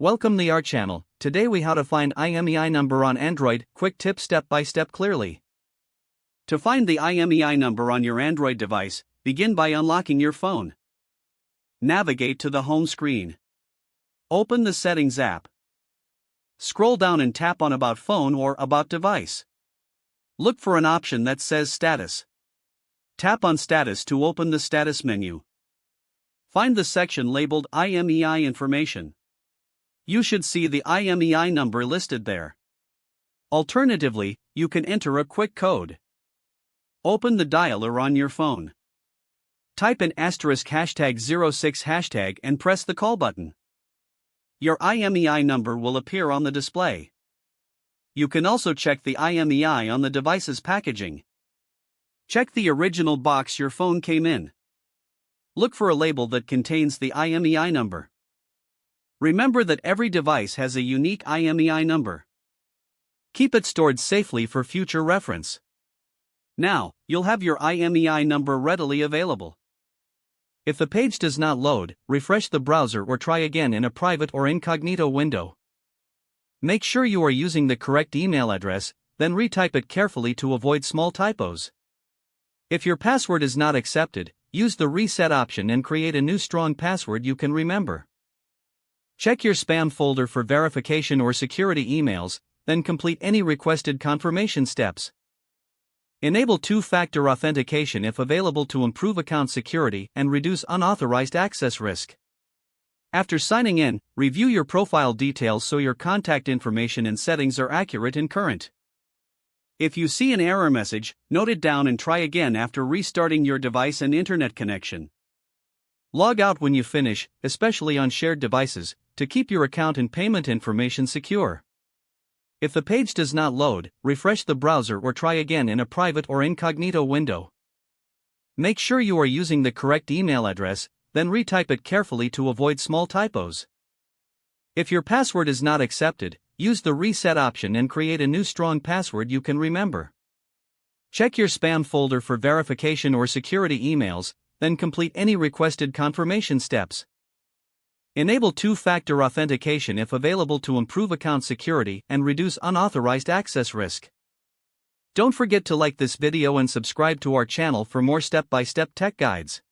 Welcome to our channel. Today we how to find IMEI number on Android. Quick tip step by step clearly. To find the IMEI number on your Android device, begin by unlocking your phone. Navigate to the home screen. Open the Settings app. Scroll down and tap on About Phone or About Device. Look for an option that says Status. Tap on Status to open the Status menu. Find the section labeled IMEI Information. You should see the IMEI number listed there. Alternatively, you can enter a quick code. Open the dialer on your phone. Type in *#06# and press the call button. Your IMEI number will appear on the display. You can also check the IMEI on the device's packaging. Check the original box your phone came in. Look for a label that contains the IMEI number. Remember that every device has a unique IMEI number. Keep it stored safely for future reference. Now, you'll have your IMEI number readily available. If the page does not load, refresh the browser or try again in a private or incognito window. Make sure you are using the correct email address, then retype it carefully to avoid small typos. If your password is not accepted, use the reset option and create a new strong password you can remember. Check your spam folder for verification or security emails, then complete any requested confirmation steps. Enable two-factor authentication if available to improve account security and reduce unauthorized access risk. After signing in, review your profile details so your contact information and settings are accurate and current. If you see an error message, note it down and try again after restarting your device and internet connection. Log out when you finish, especially on shared devices, to keep your account and payment information secure. If the page does not load, refresh the browser or try again in a private or incognito window. Make sure you are using the correct email address, then retype it carefully to avoid small typos. If your password is not accepted, use the reset option and create a new strong password you can remember. Check your spam folder for verification or security emails, then complete any requested confirmation steps. Enable two-factor authentication if available to improve account security and reduce unauthorized access risk. Don't forget to like this video and subscribe to our channel for more step-by-step tech guides.